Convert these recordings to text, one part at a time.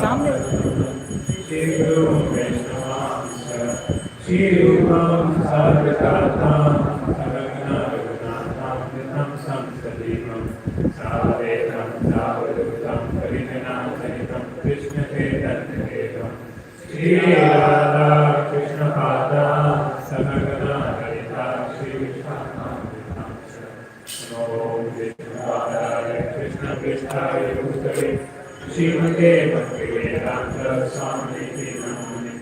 सामने श्रीमते भक्तिवेदांत स्वामी नमोनि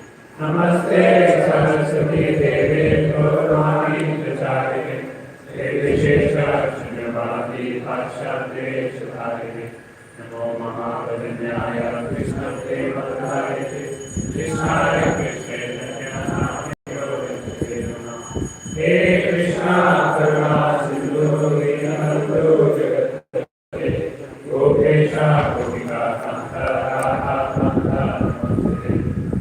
नमस्ते सरस्वती देवे गौरवाणी प्रचारिणे निर्विशेष शून्यवादी पाश्चात्य सुधारिणे नमो महावदन्याय कृष्णदेवताय कृष्णाय कृष्णेन्द्रनाथाय नमः हे कृष्णा करुणा सिंधु दीनबन्धो जगत्पते गोपेशा गोपिका कान्ता राधा कान्ता नमस्ते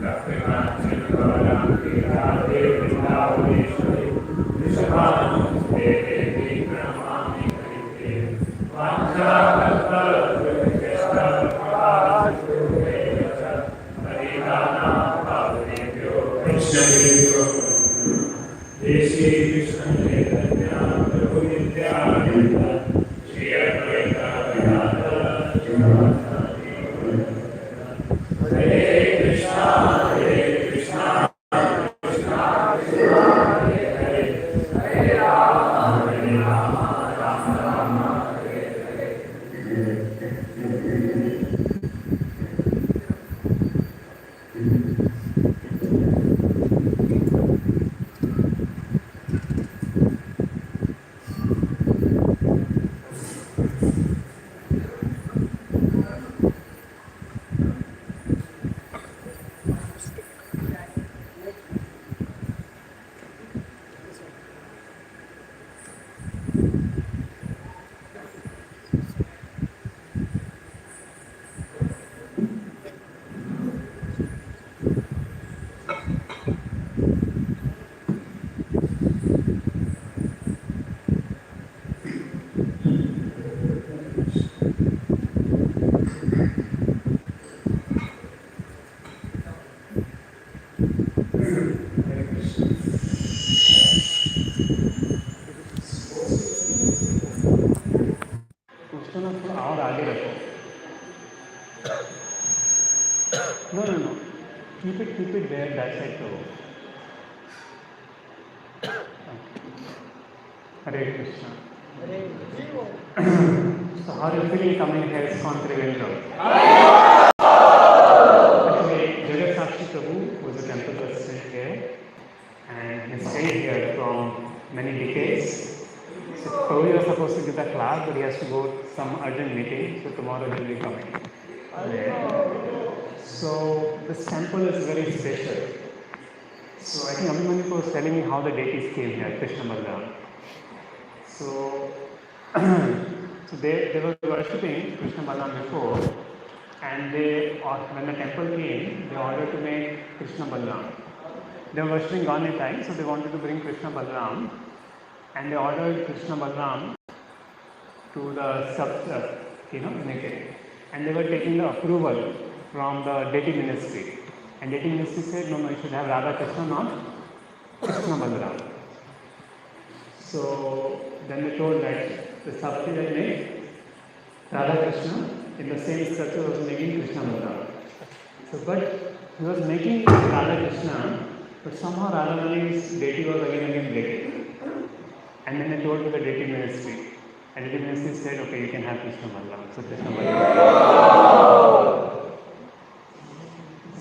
रक्तकाञ्चन गौराङ्गी राधे वृन्दावनेश्वरी वृषभानुसुते देवी प्रणमामि हरिप्रिये वाञ्छाकल्पतरुभ्यश्च कृपासिन्धुभ्यश्च पतितानां पावनेभ्यो वैष्णवेभ्यो जय श्री कृष्ण चैतन्य प्रभु नित्यानंद श्री अद्वैत गदाधर श्रीवासादि हरे कृष्णा कृष्णा कृष्णा कृष्णा हरे हरे हरे राम राम राम हरे हरे उसको ना थोड़ा और आगे रखो. No. Keep it there, that side to. Hare Krishna. So how are you feeling coming here ISKCON TRIVANDRUM? Actually, Jagat Sakshi Prabhu was a temple president here and he stayed here from many decades. So Prabhu was supposed to give a class, but he has to go to some urgent meeting, so tomorrow he will be coming. So this temple is very special. So I think Abhimanyu was telling me how the deities came here, Krishna Balaram. So they were worshipping Krishna Balaram before, and when the temple came, they ordered to make Krishna Balaram. They were worshipping God in time, so they wanted to bring Krishna Balaram, and they ordered Krishna Balaram to the naked. And they were taking the approval from the deity ministry. And deity ministry said, no, you should have Radha Krishna, not Krishna Balaram. So then they told that the Sabti that made Radha Krishna in the same structure was making Krishna Balaram. So, but he was making Radha Krishna, but somehow Radharani's deity was again breaking. And then they told to the deity ministry. And the deity ministry said, okay, you can have Krishna Balaram. So Krishna Balaram.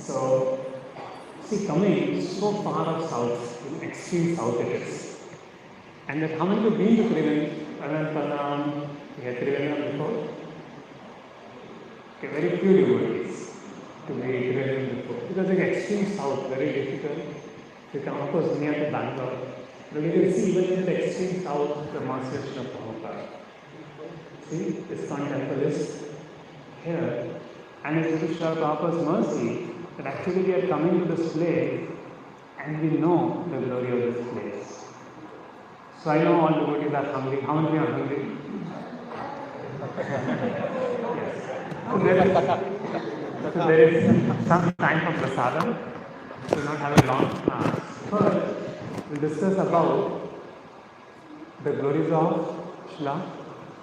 So, see, coming so far of south, extreme south it is. And that how many of you have been to Trivandrum? You had Trivandrum before? Okay, very few devotees to be Trivandrum before. Because it's extreme south, very difficult. You come, of course, near to Bangalore. But you can see even in the extreme south, the Master of Prabhupada. See, ISKCON temple is here. And it's due to Srila Prabhupada's mercy that actually we are coming to this place and we know the glory of this place. So I know all devotees are hungry. How many are hungry? Yes. So So there is some time for prasadam. We will not have a long class. First, we'll discuss about the glories of Srila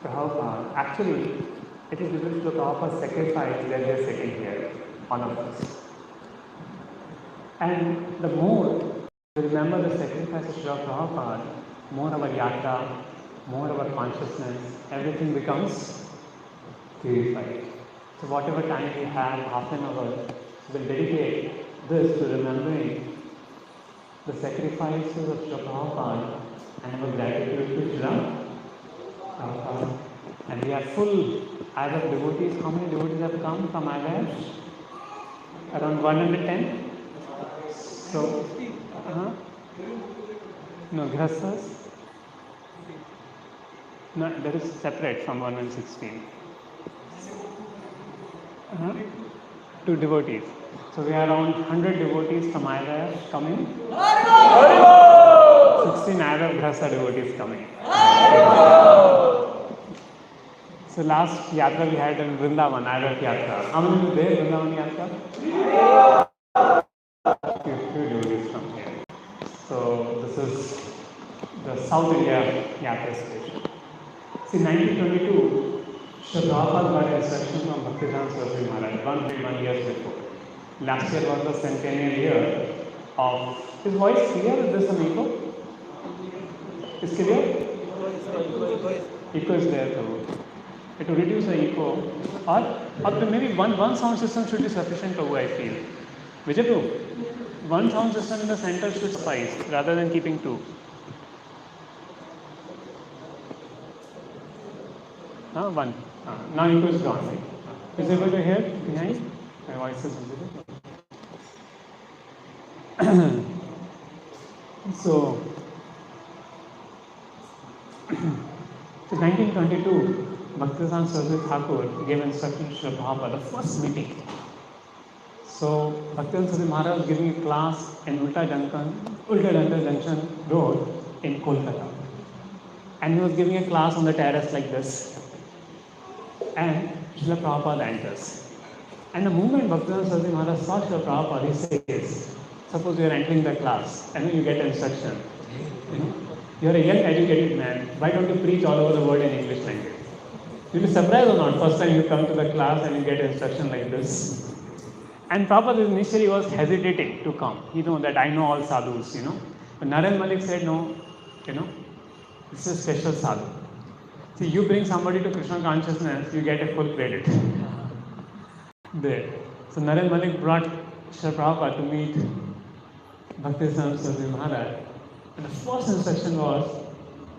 Prabhupada. Actually, it is because Srila Prabhupada's sacrifice that they are sitting here, all of us. And the more we remember the sacrifice of Srila Prabhupada, more our yatra, more our consciousness, everything becomes purified. So whatever time we have, half an hour, we'll dedicate this to remembering the sacrifices of Srila Prabhupada and our gratitude to Srila Prabhupada. And we are full as of devotees. How many devotees have come from IYF? Around 110? So, no, grasas? No, that is separate from 116. Two devotees. So we are around 100 devotees from IYF coming. 16 IYF grasa devotees coming. So last yatra we had in Vrindavan, IYF yatra. How many were there, Vrindavan yatra? Few devotees from here. So this is the South India yatra station. See, 1922, Srila Prabhupada got instruction from Bhaktivedanta Saraswati Maharaj 1 years before. Last year was the centennial year of. Is voice clear? Is there some echo? Is clear? Echo is there too. It will reduce the echo, or maybe one sound system should be sufficient for who I feel. Vijay, one sound system in the center should suffice rather than keeping two. One. Now echo is gone. Is able to hear behind? My voice is visible. So 1922, Bhaktivedanta Saraswati Thakur gave instructions to Srila Prabhupada, the first meeting. So Bhaktivedanta Saraswati Maharaj was giving a class in Ulta Junction Road in Kolkata. And he was giving a class on the terrace like this. And Srila Prabhupada enters. And the moment Bhaktivedanta Saraswati Maharaj saw Srila Prabhupada, he says, suppose you are entering the class and you get instruction. You are a young educated man, why don't you preach all over the world in English language? You'll be surprised or not, first time you come to the class and you get instruction like this. And Prabhupada initially was hesitating to come. He know that I know all sadhus, But Narendra Malik said, no, this is a special sadhu. See, you bring somebody to Krishna consciousness, you get a full credit. There. So Narendra Malik brought Srila Prabhupada to meet Bhaktivedanta Saraswati Maharaj. And the first instruction was,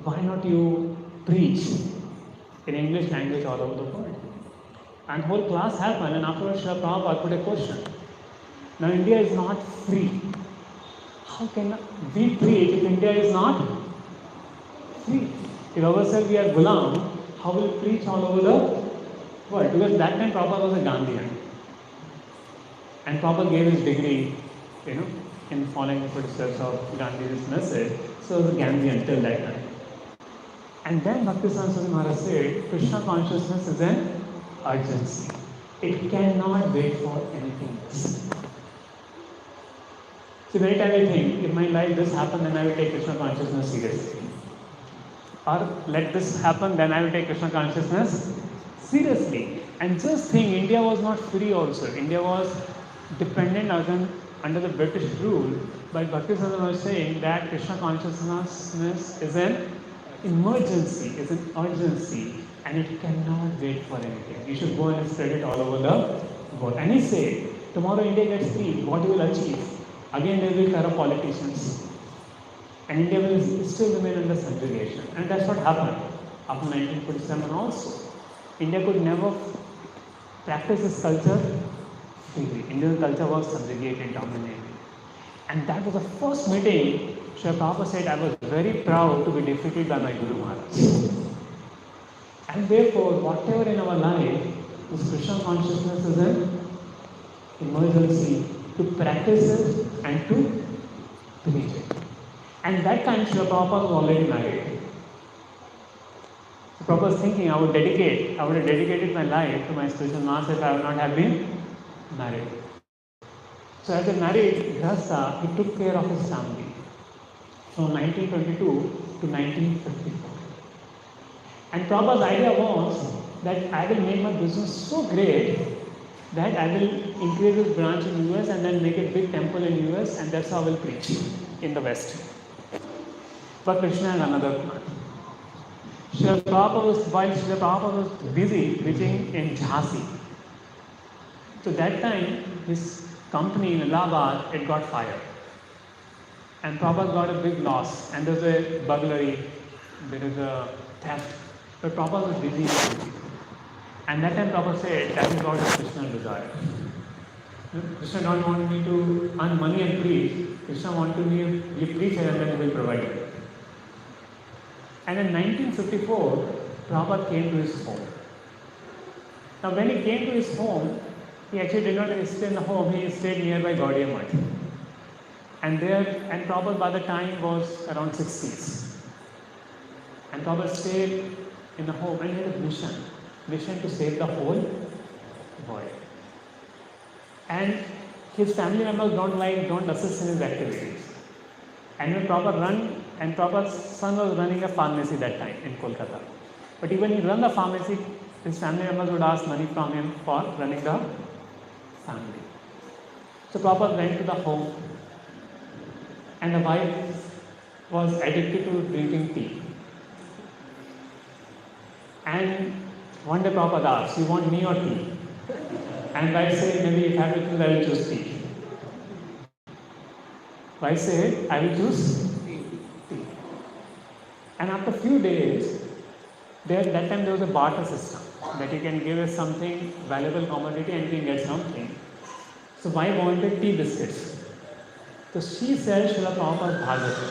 why not you preach in English language all over the world? And whole class happened, and afterwards Srila Prabhupada put a question. Now India is not free. How can we preach if India is not free? If ourselves we are Ghulam, how will we preach all over the world? Because that time Prabhupada was a Gandhian. And Prabhupada gave his degree, in following the footsteps of Gandhi's message. So he was a Gandhian till that time. And then Bhaktivedanta Saraswati Maharaj said, Krishna consciousness is an urgency. It cannot wait for anything else. So many times I think, if my life this happen, then I will take Krishna consciousness seriously. Or let this happen, then I will take Krishna consciousness seriously. And just think, India was not free also. India was dependent under the British rule. But Bhaktivedanta was saying that Krishna consciousness is an emergency, is an urgency, and it cannot wait for anything. You should go and spread it all over the world. And he said, tomorrow India gets free, what you will achieve? Again there will be corrupt politicians. And India will still remain under subjugation. And that's what happened after 1947 also. India could never practice its culture freely. Indian culture was subjugated, dominated. And that was the first meeting. Srila Prabhupada said, I was very proud to be defeated by my Guru Maharaj. And therefore, whatever in our life, this Krishna consciousness is an emergency to practice it and to preach it. And that time Srila Prabhupada was already married. So Prabhupada was thinking, I would have dedicated my life to my spiritual master if I would not have been married. So as a married Grihastha, he took care of his family from 1922 to 1954. And Prabhupada's idea was that I will make my business so great that I will increase this branch in US and then make a big temple in US, and that's how I will preach in the West. But Krishna had another plan. Srila Prabhupada was busy preaching in Jhansi. So that time his company in Allahabad, it got fired. And Prabhupada got a big loss, and there's a burglary, there is a theft. But Prabhupada was busy. And that time Prabhupada said, that is what Krishna desired. Krishna don't want me to earn money and preach. Krishna wanted me to preach and then he will provide it. And in 1954, Prabhupada came to his home. Now when he came to his home, he actually did not stay in the home, he stayed nearby Gaudiya Math. And Prabhupada by the time was around 60s. And Prabhupada stayed in the home and he had a mission to save the whole world. And his family members don't assist in his activities. And when Prabhupada's son was running a pharmacy that time in Kolkata. But even he ran the pharmacy, his family members would ask money from him for running the family. So Prabhupada went to the home, and the wife was addicted to drinking tea. And one day Prabhupada asked, you want me or tea? And wife said, maybe if I have to choose, I will choose tea. Wife said, I will choose tea. And after a few days, that time there was a barter system, that you can give us something, valuable commodity, and you can get something. So wife wanted tea biscuits. So she said Srila Prabhupada's Bhagavatam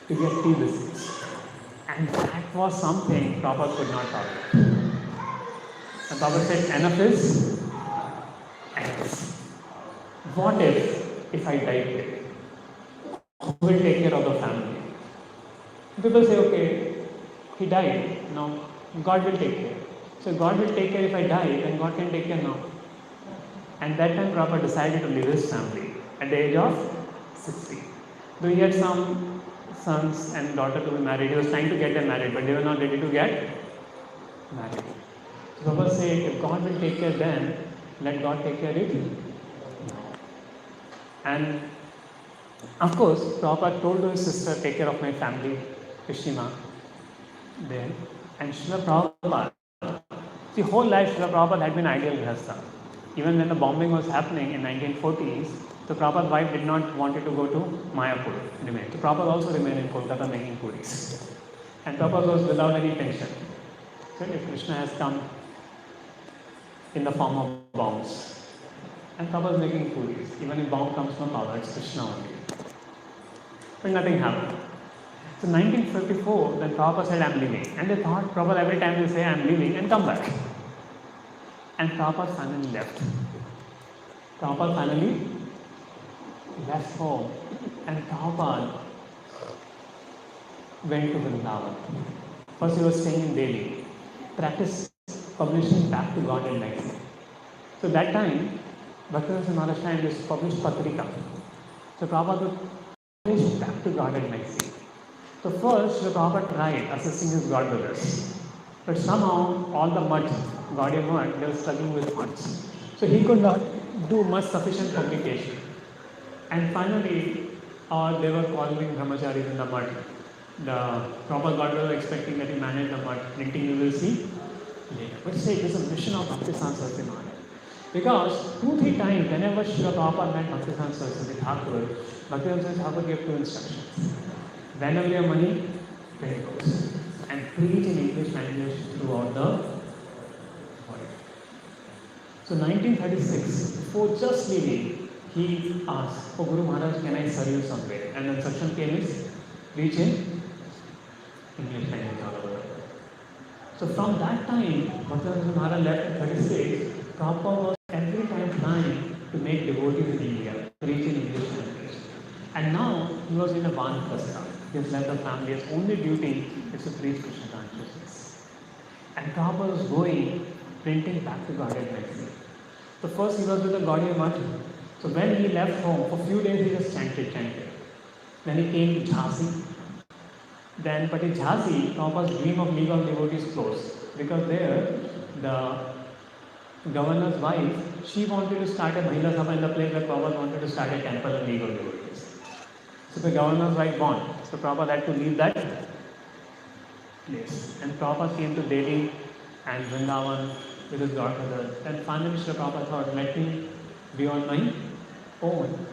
to get tea biscuits. And that was something Prabhupada could not tolerate. And Prabhupada said, enough is enough. What if I die today? Who will take care of the family? People say, okay, he died, now God will take care. So God will take care if I die, then God can take care now. And that time Prabhupada decided to leave his family at the age of 60. Though he had some sons and daughter to be married, he was trying to get them married, but they were not ready to get married. So Prabhupada said, if God will take care then, let God take care of it now. And of course, Prabhupada told to his sister, take care of my family, Krishna, then. And Srila Prabhupada, the whole life Srila Prabhupada had been ideal grihastha. Even when the bombing was happening in 1940s, the Prabhupada's wife did not want to go to Mayapur, remain. So Prabhupada also remained in Kolkata making puris. And Prabhupada was without any tension. So if Krishna has come in the form of bombs, and Prabhupada is making puris, even if bomb comes from Prabhupada, it's Krishna only. But nothing happened. So 1954, then Prabhupada said, I'm leaving. And they thought, Prabhupada every time they say, I'm leaving, and come back. And Prabhupada finally left. Prabhupada finally left home. And Prabhupada went to Vrindavan. First he was staying in Delhi. Practice publishing back to God and life. So that time, Bhaktivinoda Maharaj time used to publish Patrika. So Prabhupada would publish back to God and life. So first, Srila Prabhupada tried assisting his god brothers. But somehow, all the mud, Gaudiya mud, they were struggling with muds. So he could not do much sufficient publication. And finally, they were calling brahmacharis in the mud. The Prabhupada god brothers were expecting that he managed the mud. Printing you will see later. But say, it is a mission of Bhaktivedanta Saraswati Maharaj. Because 2-3 times, whenever Srila Prabhupada met Bhaktivedanta Saraswati Thakur, Bhaktivedanta Saraswati Thakur gave 2 instructions. Whenever you have money, pay it. And preach in English language throughout the world. So 1936, before just leaving, he asked, oh Guru Maharaj, can I serve you somewhere? And the instruction came is, preach in English language all over. So from that time, Bhaktivedanta Maharaj left in 36, Prabhupada was every time trying to make devotees in India preach in English language. And now he was in a Vanaprastha. He has left the family. His only duty is to preach Krishna consciousness. And Prabhupada was going, printing back to Godhead magazine. So first he was with the Gaudiya Math. So when he left home, for a few days he just chanted. Then he came to Jhansi. Then, but in Jhansi, Prabhupada's dream of League of Devotees closed. Because there, the governor's wife, she wanted to start a Mahila Sabha in the place where Prabhupada wanted to start a temple in League of Devotees. So the governor's wife gone. So Prabhupada had to leave that place. And Prabhupada came to Delhi and Vrindavan with his godmother. Then finally Srila Prabhupada thought, let me be on my own.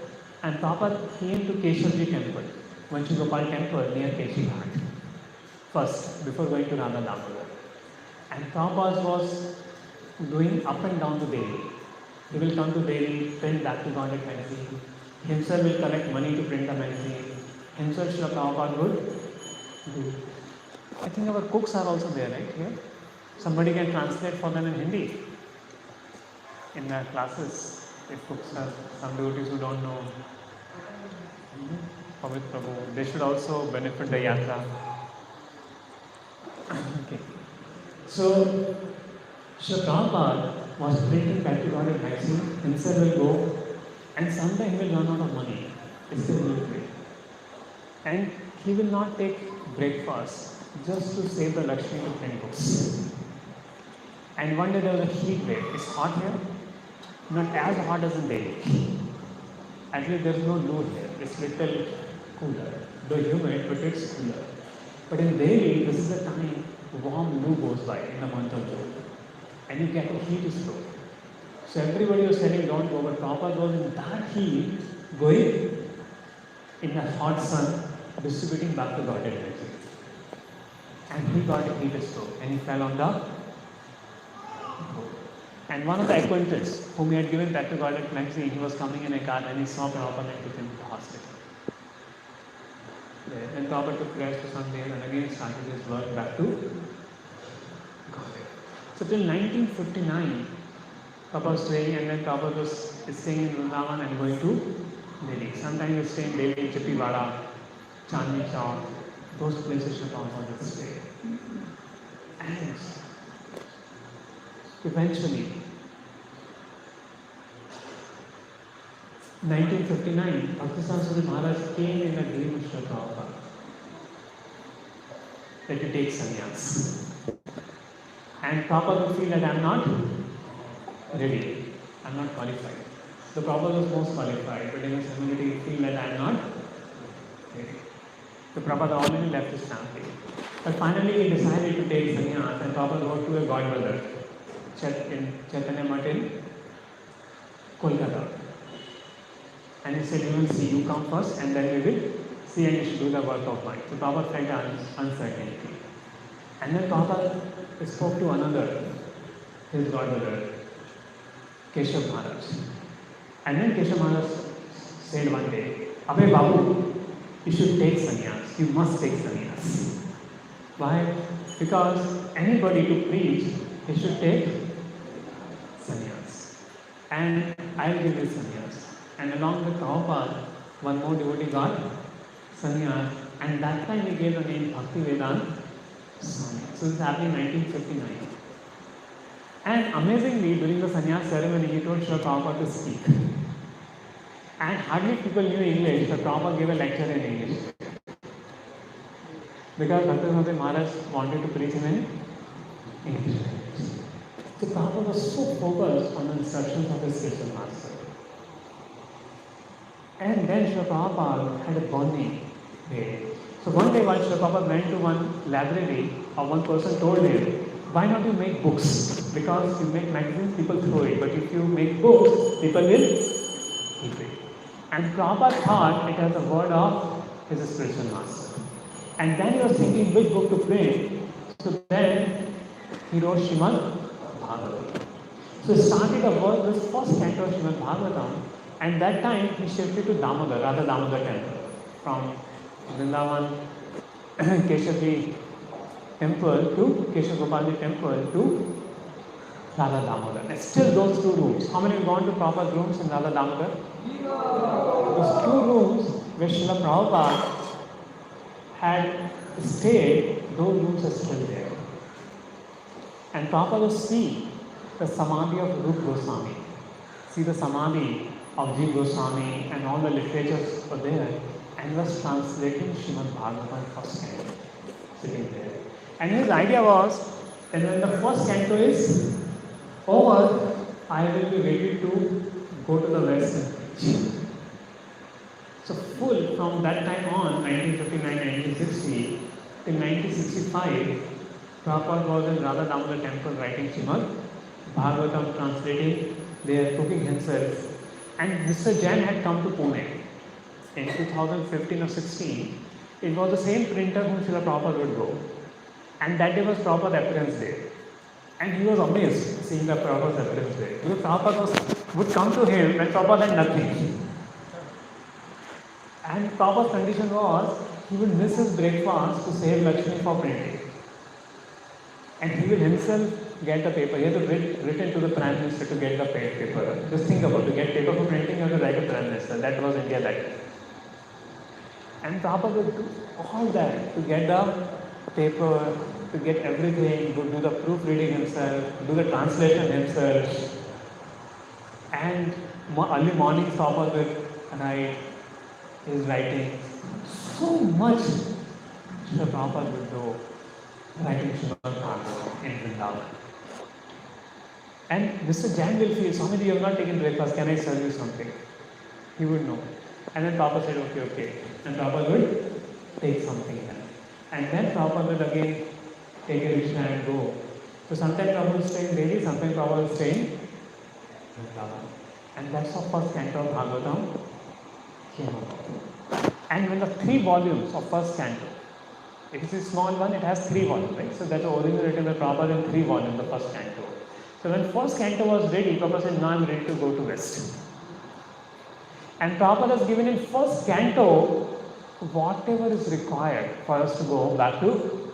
And Prabhupada came to Keshavji temple, Vanchi Gopal temple near Keshi Ghat. First, before going to Radha Damodar. And Prabhupada was going up and down to Delhi. He will come to Delhi, print back to Godhead magazine. Himself will collect money to print the magazine. Himself Srila Prabhupada would do. I think our cooks are also there, right, here? Somebody can translate for them in Hindi in their classes. If cooks are some devotees who don't know Pavit Prabhu, they should also benefit the Yatra. Okay. So, Srila Prabhupada was printing back to Godhead magazine. Himself will go, and sometime he will run out of money. It's still will pray. And he will not take breakfast just to save the Lakshmi to print books. And one day there was a heat wave. It's hot here, not as hot as in Delhi. Actually, there's no loo here. It's little cooler. Though humid, but it's cooler. But in Delhi, this is the time warm loo goes by in the month of June. And you get a heat stroke. So everybody was telling, don't go, but Prabhupada was in that heat, going in the hot sun, distributing back to Godhead energy. And he got a heat stroke and he fell on the road. And one of the acquaintances whom he had given back to Godhead magazine, he was coming in a car and he saw Prabhupada and took him to the hospital. Then Prabhupada took rest for some days and again started his work back to Godhead. So till 1959, Prabhupada was staying, and then Prabhupada was staying in Vrindavan and going to Delhi. Sometimes he was staying in Delhi, Chippywada, Chandni Chowk, those places Prabhupada would stay. And eventually, 1959, Bhaktisiddhanta Maharaj came in a dream of Srila Prabhupada that you take sannyas. And Prabhupada would feel that I am not ready, I am not qualified. The Prabhupada was most qualified, but in his community he feel that I am not ready. The Prabhupada already left his family. But finally he decided to take sannyas, and Prabhupada wrote to a godbrother in Chaitanya Math in Kolkata. And he said, you will see, you come first and then we will see, and you should do the work of mine. So Prabhupada felt uncertainty. And then Prabhupada spoke to another, his godbrother, Keshav Maharaj. And then Keshav Maharaj said one day, Abhay Babu, you should take sannyas. You must take sannyas. Why? Because anybody to preach, he should take sannyas. And I will give you sannyas. And along with Prabhupada, one more devotee got sannyas. And that time he gave the name Bhaktivedanta Swami. So this happened in 1959. And amazingly, during the sannyas ceremony, he told Srila Prabhupada to speak. And hardly people knew English, so Prabhupada gave a lecture in English. Because Bhaktisiddhanta Maharaj wanted to preach him in English. So Prabhupada was so focused on the instructions of his spiritual master. And then Srila Prabhupada had a burning day. So one day while Srila Prabhupada went to one library, one person told him, why not you make books? Because you make magazines, people throw it. But if you make books, people will keep it. And Prabhupada thought it as a word of his spiritual master. And then he was thinking which book to print. So then he wrote Srimad Bhagavatam. So he started a work with first canto of Srimad Bhagavatam. And that time he shifted to Damodar, Radha Damodar temple. From Vrindavan, Keshavji temple to Keshav Gopalji temple to Radha Damodar. And still those two rooms. How many have gone to Prabhupada's rooms in Radha Damodar? Those two rooms where Srila Prabhupada had stayed, those rooms are still there. And Prabhupada was seeing the Samadhi of Rupa Goswami. see the Samadhi of Jiva Goswami and all the literatures were there, and was translating Srimad Bhagavatam first canto, sitting there. And his idea was that when the first canto is over, I will be ready to go to the West and preach. So full from that time on, 1959, 1960, till 1965, Prabhupada was in Radha Damodar temple writing Srimad Bhagavatam, translating, there cooking himself. And Mr. Jain had come to Pune in 2015 or 16. It was the same printer whom Srila Prabhupada would go. And that day was Prabhupada's appearance day. And he was amazed seeing the Prabhupada's appearance day. Because Prabhupada would come to him when Prabhupada had nothing. And Prabhupada's condition was, he would miss his breakfast to save Lakshmi for printing. And he would himself get the paper. He had to written to the Prime Minister to get the paper. Just think about it. To get paper for printing, you have to write to Prime Minister. That was India that time. And Prabhupada would do all that to get the paper, to get everything, would do the proofreading himself, do the translation himself. And early morning Prabhupada would write his writing. So much Srila Prabhupada would do writing Srimad Bhagavatam in Vrindavan. And Mr. Jain will feel, Swamiji, you have not taken breakfast, can I serve you something? He would know. And then Prabhupada said, okay. And Prabhupada would take something then. And then Prabhupada would again take a Krishna and go. So sometimes Prabhupada was staying Delhi, sometimes Prabhupada was staying Vrindavan. And that's how first canto of Bhagavatam came about. And when the 3 volumes of first canto, it is a small one, it has 3 volumes, right? So that's the original written by Prabhupada in 3 volumes, the first canto. So when first canto was ready, Prabhupada said, now I am ready to go to West. And Prabhupada has given in first canto whatever is required for us to go back to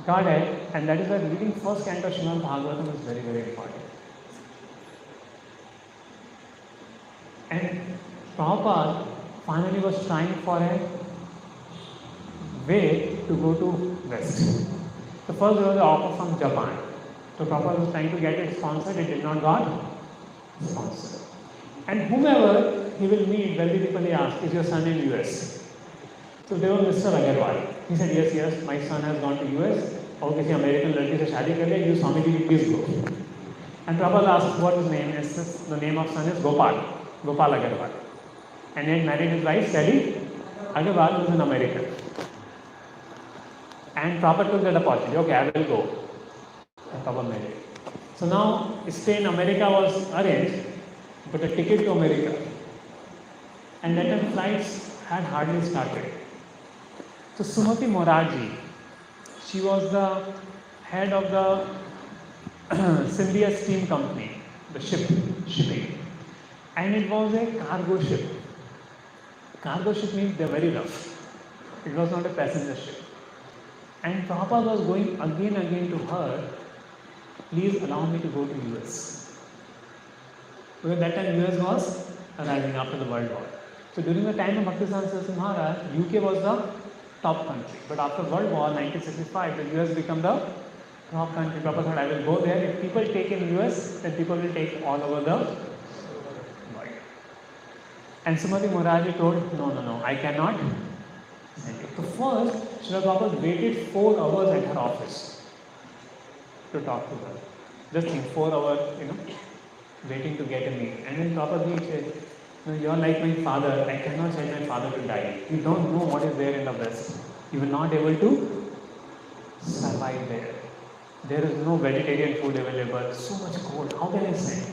Godhead, and that is why reading first canto of Srimad Bhagavatam is very, very important. And Prabhupada finally was trying for a way to go to West. So first there was an offer from Japan. So Prabhupada was trying to get it sponsored, it did not got sponsored. And whomever he will meet, Validipali asked, is your son in US? So there was Mr. Agarwal. He said, yes, my son has gone to US. और किसी American लड़की से शादी कर लिया, you Swamiji, please go. And Prabhupada asked, what his name is? The name of son is Gopal Agarwal. And he had married his wife, Sally Agarwal, who is an American. And Prabhupada took that opportunity, okay, I will go. And Prabhupada married. So now, stay in America was arranged, but a ticket to America. And that time flights had hardly started. So Sumati Morarji, she was the head of the Scindia Steam Company, the shipping. And it was a cargo ship. Cargo ship means they're very rough. It was not a passenger ship. And Prabhupada was going again to her, please allow me to go to US. Because that time US was arriving after the World War. So during the time of Bhaktisiddhanta Saraswati Maharaj, UK was the top country. But after World War, 1965, the US became the top country. Prabhupada said, I will go there. If people take in US, then people will take all over the world. And Srimati Morarji told, no, I cannot send you. So first, Srila Prabhupada waited 4 hours at her office to talk to her. Just think, 4 hours, waiting to get a meet. And then Prabhupada said, you are like my father, I cannot send my father to die. You don't know what is there in the West. You will not able to survive there. There is no vegetarian food available, so much cold, how can I send?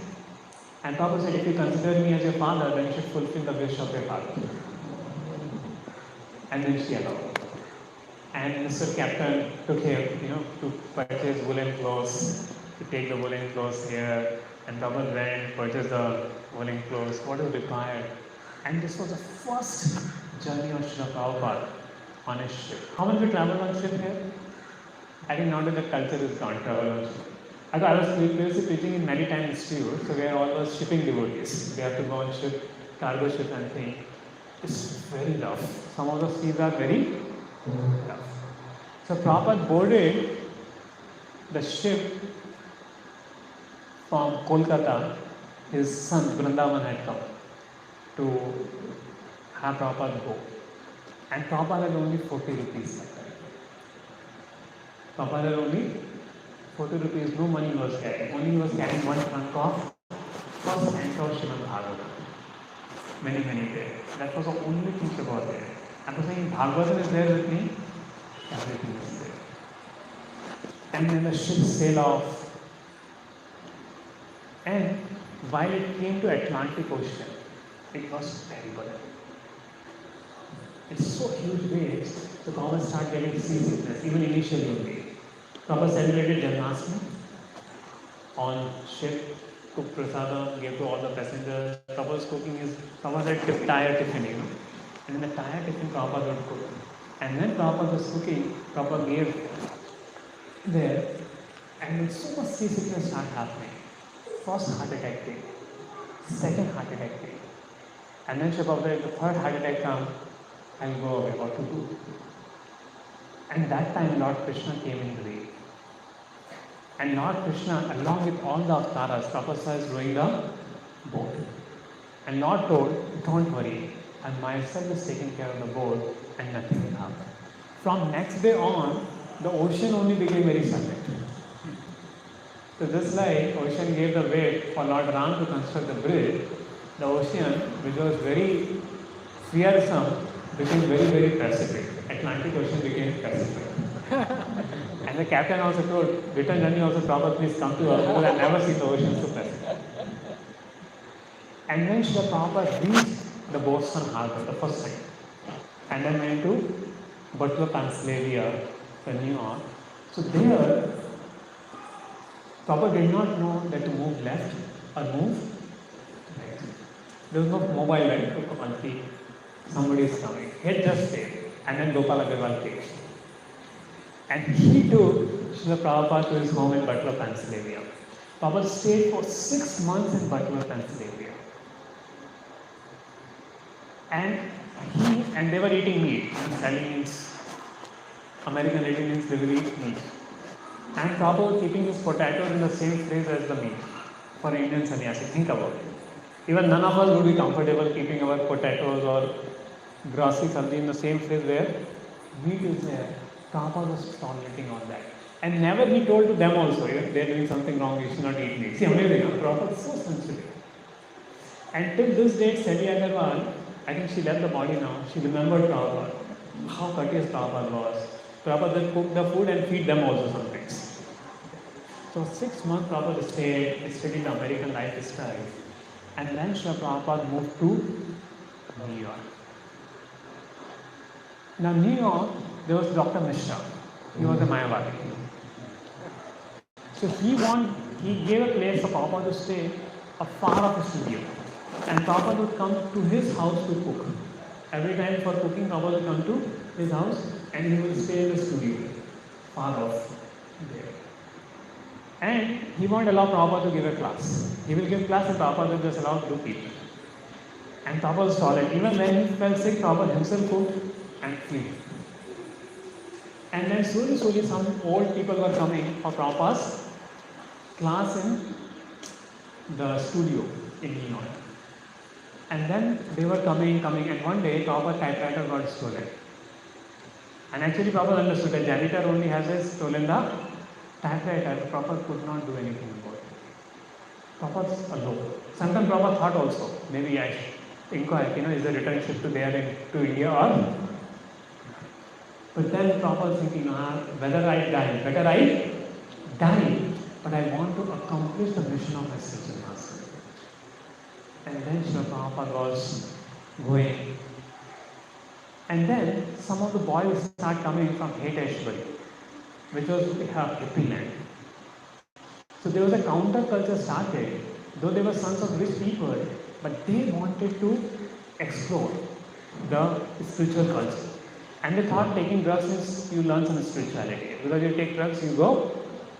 And Prabhupada said, if you consider me as your father, then you should fulfill the wish of your father. And then she allowed. And Mr. Captain took her, to purchase woolen clothes, to take the woolen clothes here. And Prabhupada went, purchased the woolen clothes, what is required. And this was the first journey of Srila Prabhupada on a ship. How many people travel on ship here? I think now that the culture is gone, travel on ship. I was previously preaching in Maritime Institute, so we are all those shipping devotees. We have to go on ship, cargo ship and thing. It's very rough. Some of the seas are very rough. So Prabhupada boarded the ship from Kolkata his son Vrindavan had come to have Prabhupada go. And Prabhupada had only 40 rupees. Prabhupada had only 40 rupees, no money he was carrying. Only he was carrying one trunk of first canto of Srimad Bhagavatam. Many there. That was the only thing she was there. I was saying, Bhagavatam is there with me, everything is there. And then the ship sailed off. And while it came to Atlantic Ocean, it was terrible. It's so huge waves, the Prabhupada started getting seasickness, even initially only. Prabhupada celebrated Janmashtami on ship, cooked prasadam, gave to all the passengers. Prabhupada's cooking is, Prabhupada said tire tiffin, And in the tire tiffin, Prabhupada would cook. And when Prabhupada was cooking, Prabhupada gave there, and when so much seasickness started happening, first heart attack came, second heart attack came, and then Prabhupada, the third heart attack comes, I'll go away, what to do? And that time Lord Krishna came in the way. And Lord Krishna, along with all the avatars, Prabhupada is rowing the boat. And Lord told, don't worry, I myself is taking care of the boat and nothing will happen. From next day on, the ocean only became very silent. So just like ocean gave the way for Lord Ram to construct the bridge, the ocean, which was very fearsome, became very pacific. Atlantic Ocean became pacific. And the captain also told, return journey also, Prabhupada, please come to our boat and never see the ocean so pacific. And then Srila Prabhupada reached the Boston Harbor the first time. And then went to Butler, Pennsylvania, New York. So there, Prabhupada did not know that to move left or move right. There was no mobile light to Kapanti. Somebody is coming. He had just stayed. And then Gopal Agarwal came. And he took Srila Prabhupada to his home in Butler, Pennsylvania. Prabhupada stayed for 6 months in Butler, Pennsylvania. And they were eating meat. Italians, American Indians, they will eat meat. And Prabhupada keeping his potatoes in the same place as the meat for Indian sannyasi. Think about it. Even none of us would be comfortable keeping our potatoes or grassy sabji in the same place where meat is there. Prabhupada was tolerating all that. And never he told to them also, if they are doing something wrong, you should not eat meat. See, amazing, Prabhupada is so sensitive. And till this date, Sally Agarwal, I think she left the body now, she remembered Prabhupada, how courteous Prabhupada was. Prabhupada would cook the food and feed them also some things. So 6 months Prabhupada stayed, studied the American lifestyle. And then Srila Prabhupada moved to New York. Now New York, there was Dr. Mishra. He was a Mayavadi. So he gave a place for Prabhupada to stay far off the studio. And Prabhupada would come to his house to cook. Every time for cooking, Prabhupada would come to his house and he would stay in the studio, far off there. And he won't allow Prabhupada to give a class. He will give class and Prabhupada will just allow 2 people. And Prabhupada was tolerant. Even when he fell sick, Prabhupada himself cooked and cleaned. And then slowly some old people were coming for Prabhupada's class in the studio in New York. And then they were coming, and one day Prabhupada's typewriter got stolen. And actually Prabhupada understood that janitor only has stolen the typewriter. Prabhupada could not do anything about it. Prabhupada's alone. Sometimes Prabhupada thought also, maybe I should inquire, is the return ship to India or... But then Prabhupada thinking, whether I die, better I die, but I want to accomplish the mission of my spiritual master. And then Srila Prabhupada was going. And then some of the boys start coming from Haiteshwari, which was hippie land. So there was a counterculture started, though they were sons of rich people, but they wanted to explore the spiritual culture. And they thought taking drugs is you learn some spirituality. Because you take drugs, you go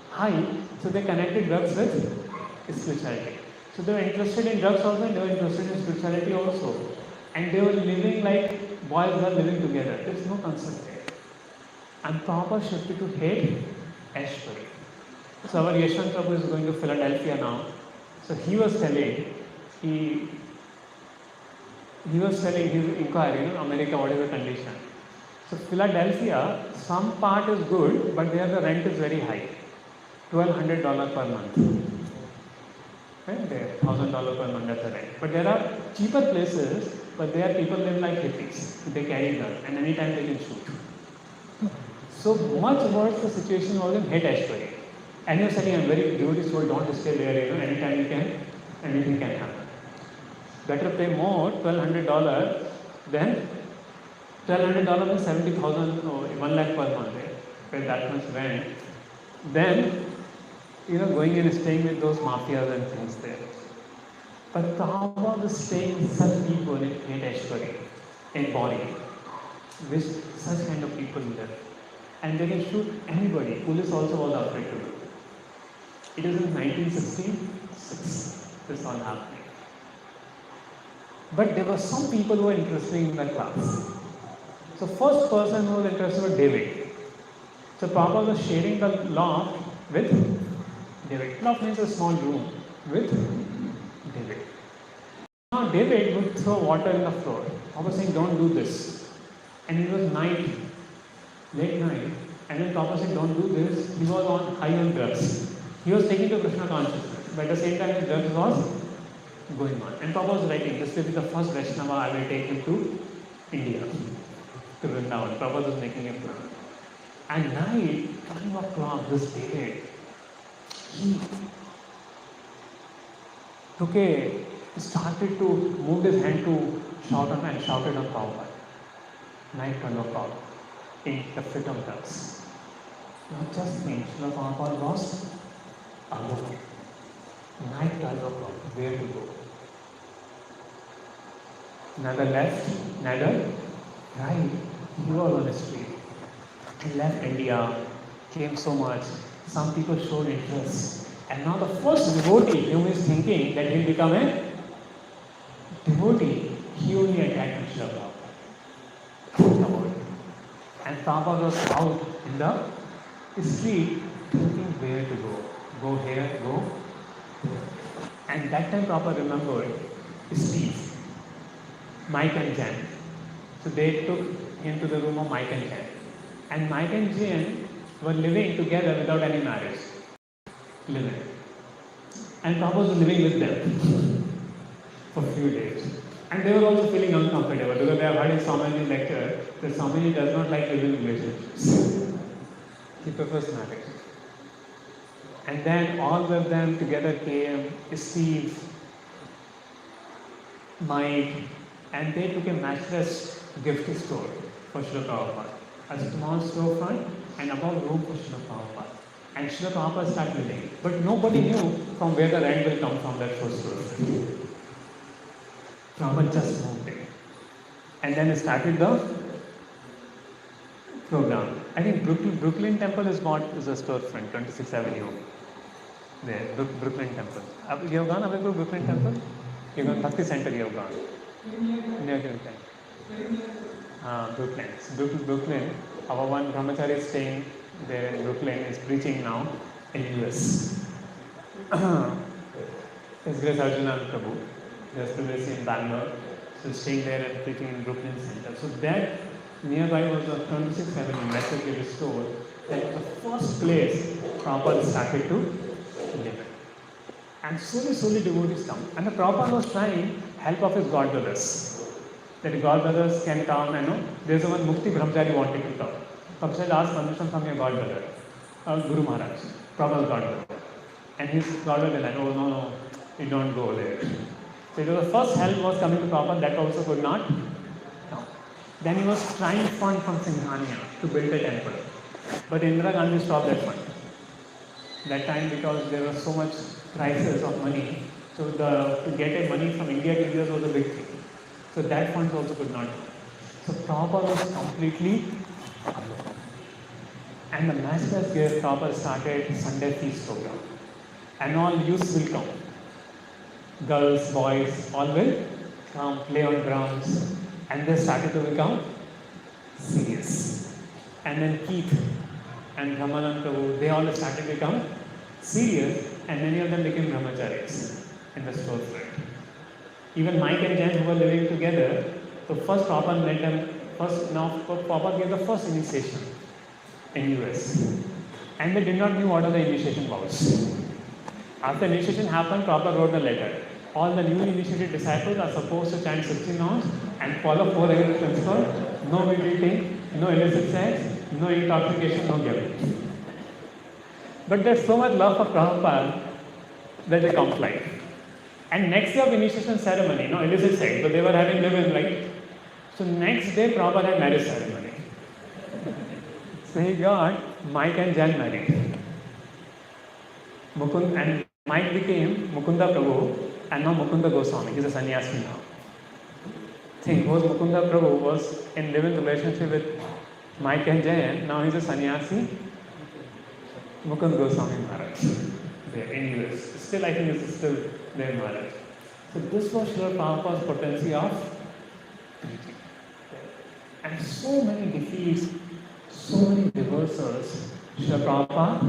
high. So they connected drugs with spirituality. So they were interested in drugs also, and they were interested in spirituality also. And they were living like boys were living together. There is no concept there. And Prabhupada shifted to Haiteshwari. So our Yeshwant Prabhu is going to Philadelphia now. So he was telling he was telling his inquiry, America, what is the condition? So Philadelphia, some part is good, but there the rent is very high, $1,200 per month. Right there, $1,000 per month, that's the rent. But there are cheaper places, but there people live like hippies. They carry guns, and anytime they can shoot. So much worse the situation was in Haight-Ashbury. And he was saying, I'm very devotees told, don't stay there, anytime you can, anything can happen. Better pay more, $1,200, than $1,200 means 70,000 or 1 lakh per month. Pay that much rent. Then, going and staying with those mafias and things there. But Prabhupada was staying with such people in Haight-Ashbury, in Bori, with such kind of people there. And they can shoot anybody. Police also was afraid to do. It is in 1966, this all happening. But there were some people who were interested in the class. So first person who was interested was David. So Prabhupada was sharing the loft with David. Loft means a small room with David. Now David would throw water in the floor. Prabhupada was saying, don't do this. And it was night, late night. And then Prabhupada said, don't do this. He was on high on drugs. He was taking to Krishna consciousness. But at the same time, his drugs was going on. And Prabhupada was writing, this will be the first Vaishnava I will take him to India, to Vrindavan. Prabhupada was making a plan. And night, 5 o'clock, this David, he started to move his hand to shout on and shouted on Prabhupada. Night 12 o'clock, in the fit of drugs. Now just think, Srila Prabhupada was alone. Night 12 o'clock, where to go? Neither left, neither right. He was on the street. He left India, came so much. Some people showed interest. And now the first devotee whom is thinking that he will become a devotee, he only attacked Srila Prabhupada. And Prabhupada was out in the street thinking where to go. Go here, go there. And that time Prabhupada remembered Steve, Mike and Jan. So they took him to the room of Mike and Jan. And Mike and Jan were living together without any marriage. And Prabhupada was living with them for a few days. And they were also feeling uncomfortable because they have heard in Swamiji lecture that Swamiji does not like living relationships. He prefers marriage. And then all of them together came, Steve, Mike, and they took a mattress gift store for Srila Prabhupada. A small storefront and above room for Srila Prabhupada. And Srila Prabhupada started living. But nobody knew from where the rent will come from that first storefront. Prabhupada just moved it. And then started the program. I think Brooklyn Temple is bought as a storefront, 26th Avenue. There, Brooklyn Temple. You have gone away to Brooklyn Temple? You have gone Bhakti Center, you have gone. Near Brooklyn. Our one brahmachari is staying there in Brooklyn, is preaching now in US. His Grace Arjuna Prabhu. They are still in Bangalore. So staying there and preaching in Brooklyn Center. So that nearby was the 26th Avenue Message store. That was the first place Prabhupada started to live in. And slowly devotees come. And the Prabhupada was trying help of his god brothers. That god brothers can come and there's one Mukti Brahmachari wanted to come. Prabhupada said, ask permission from your god brother, Guru Maharaj, Prabhupada's god brother. And his god brother said, oh no, you don't go there. So it was the first help was coming to Prabhupada, that also could not come. Then he was trying fund from Singhania to build a temple. But Indira Gandhi stopped that fund. That time because there was so much crisis of money. So to get money from India to US was a big thing. So that fund also could not come. So Prabhupada was completely alone. And the masters gave Prabhupada started Sunday feast program. And all youths will come. Girls, boys, all will come, play on drums. And they started to become serious. And then Keith and Ramanand Prabhu, they all started to become serious. And many of them became brahmacharis in the storefront. Even Mike and Jen, who were living together, so first Prabhupada met them, Prabhupada gave the first initiation in US. And they did not know what are the initiation vows. After initiation happened, Prabhupada wrote a letter. All the newly initiated disciples are supposed to chant 16 rounds and follow 4 regular principles: no eating, no illicit sex, no intoxication, no giving. But there's so much love for Prabhupada that they complied. And next day of initiation ceremony, no illicit sex, but they were having live-in, right? So next day, Prabhupada had marriage ceremony. So he got Mike and Jan married. And Mike became Mukunda Prabhu, and now Mukunda Goswami. He's a sannyasi now. Think, was Mukunda Prabhu was in living relationship with Mike and Jan, now he's a sannyasi. Mukunda Goswami Maharaj. There in US. Still, I think it's still there in Maharaj. So this was Srila Prabhupada's potency of preaching. And so many defeats, so many reversals Srila Prabhupada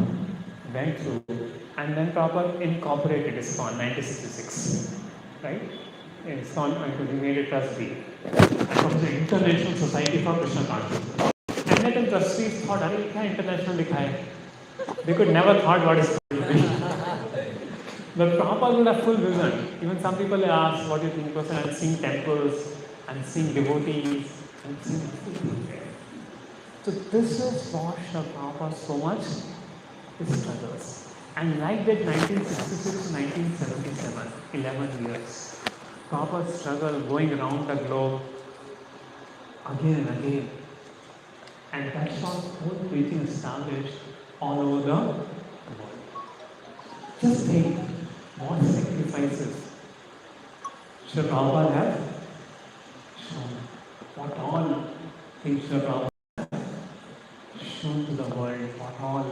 went through, and then Prabhupada incorporated ISKCON 1966, right? ISKCON, he made it trustee. It was the International Society for Krishna Consciousness. And then the trustees thought, "Arey, kya international likha hai?" They could never thought what is going to be. But Prabhupada would have full vision. Even some people ask, "What do you think?" Person, I'm seeing temples, I'm seeing devotees, I'm seeing everything there. So this is what Srila Prabhupada so much his struggles. And like that 1966 to 1977, 11 years, Prabhupada's struggle going around the globe again and again. And that's what whole preaching established all over the world. Just think what sacrifices Srila Prabhupada have shown, what all things Srila Prabhupada have shown to the world, what all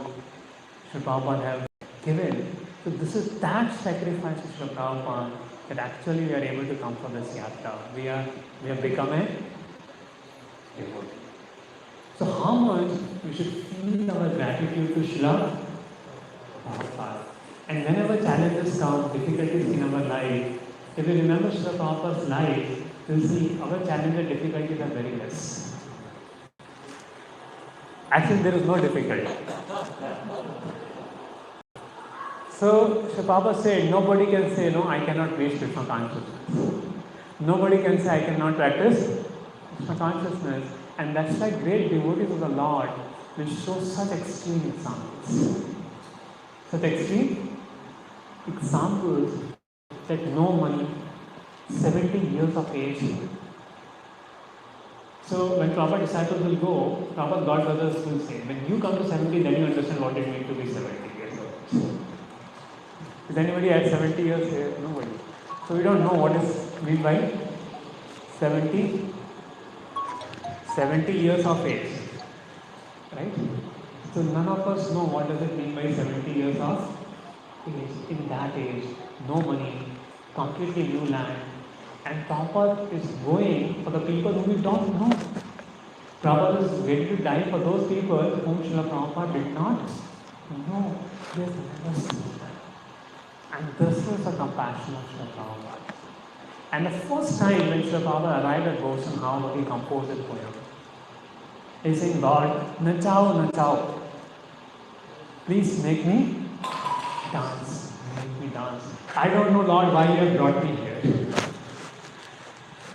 Srila Prabhupada have given. So this is that sacrifice of Srila Prabhupada that actually we are able to come for this yatra. We have become a devotee. So how much we should feel our gratitude to Srila Prabhupada. And whenever challenges come, difficulties in our life, if we remember Srila Prabhupada's life, you'll see our challenges and difficulties are very less. Actually, there is no difficulty. So, Srila Prabhupada said, nobody can say, no, I cannot reach Krishna consciousness. Nobody can say, I cannot practice Krishna consciousness. And that's why great devotees of the Lord will show such extreme examples. Such extreme examples that no money, 70 years of age. So when Prabhupada disciples will go, Prabhupada God brothers will say, when you come to 70, then you understand what it means to be 70 years old. Is anybody at 70 years here? Nobody. So we don't know what is meant by 70 years of age. Right? So none of us know what does it mean by 70 years of age. In that age, no money, completely new land. And Prabhupada is going for the people whom we don't know. Prabhupada is ready to die for those people whom Srila Prabhupada did not know. He has never seen them. And this is the compassion of Srila Prabhupada. And the first time when Srila Prabhupada arrived at Boston, how he composed his poem. He's saying, Lord, nachao, nachao. Please make me dance. Make me dance. I don't know, Lord, why you have brought me here.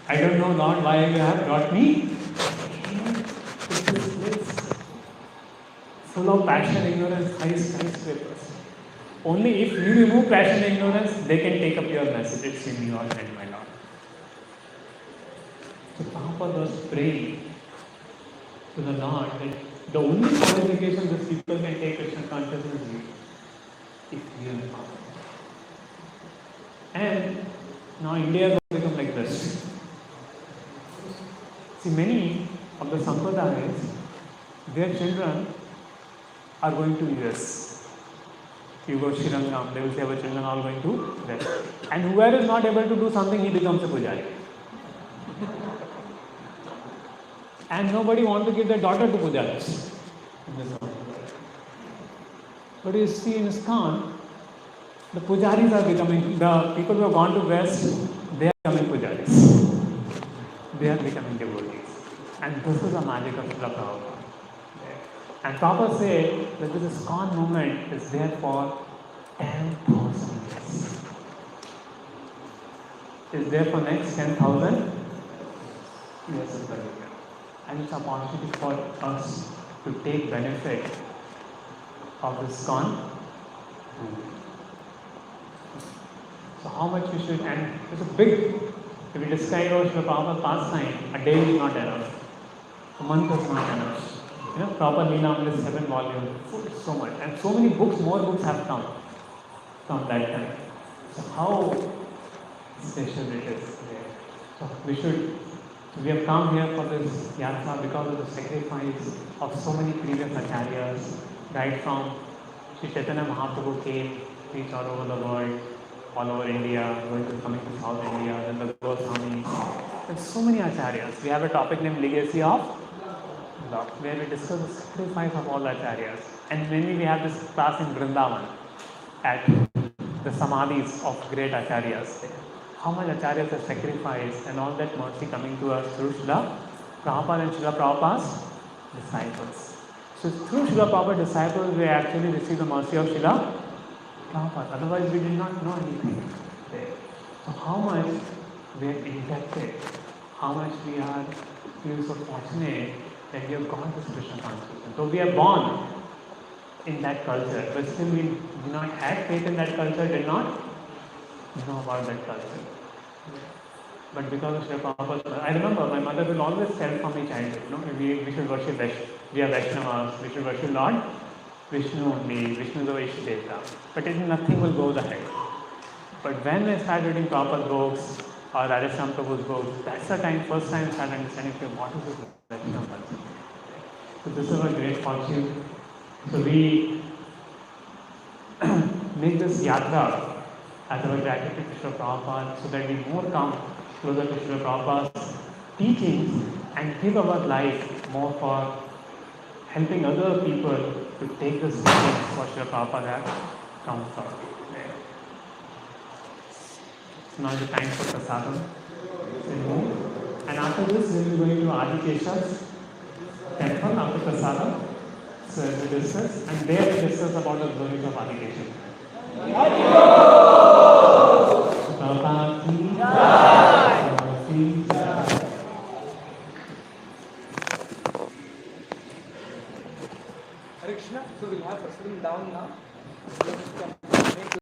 I don't know, Lord, why you have brought me here to this place. Full of passion, ignorance, high skyscrapers. Only if you remove passion and ignorance, they can take up your message. It's in your hand, my Lord. So Prabhupada was praying to the Lord that the only qualification that people can take Krishna consciousness is real power. And now India has become like this. See, many of the sampradayas, their children are going to US. You go Shirangam, they will say our children are all going to there. And whoever is not able to do something, he becomes a pujari. And nobody wants to give their daughter to pujaris. But you see in ISKCON, the pujaris are becoming, the people who have gone to West, they are becoming pujaris. They are becoming devotees. And this is the magic of Srila Prabhupada. And Prabhupada say that this ISKCON movement is there for 10,000 years. Is there for next 10,000 years in Kali. And it's an opportunity for us to take benefit of this ISKCON movement. So how much we should, and it's a big, if we describe our Srila Prabhupada pastime, a day is not enough. A month is not enough. You know, proper Leela is 7 volumes, so much. And so many books, more books have come from that time. So how special it is there. So we have come here for this Yatra because of the sacrifice of so many previous acharyas, right from Sri Chaitanya Mahaprabhu came, preached all over the world, all over India, coming to South India, then the Goswamis. There's so many acharyas. We have a topic named Legacy of Love, where we discuss the sacrifice of all the acharyas. And mainly we have this class in Vrindavan at the samadhis of great acharyas there. How much acharyas have sacrificed and all that mercy coming to us through Srila Prabhupada and Srila Prabhupada's disciples. So through Srila Prabhupada's disciples, we actually receive the mercy of Srila Prabhupada. Otherwise, we did not know anything there. So how much we are indebted, how much we are feel so fortunate that we have got this Krishna consciousness. So we are born in that culture, but still we do not have faith in that culture, did not know about that culture. But because of Srila Prabhupada, I remember my mother will always tell from my childhood, we should worship Vishnu. We are Vaishnavas, we should worship Lord Vishnu only, Vishnu is the Vaishnava. But nothing will go ahead. But when I started reading Prabhupada books or Radheshyam Prabhu's books, that's the time, first time I started understanding what is this Vaishnava culture. So this is a great fortune. So we make this yatra as our gratitude to Srila Prabhupada so that we more come closer to Srila Prabhupada's teachings and give our life more for helping other people to take this message for Srila Prabhupada has come from. So now is the time for prasadam. And after this, we will be going to Adikesha's temple after prasadam. So as we discuss, and there we discuss about the glories of Adikesha. Hare Krishna. So we'll have prasadam down now.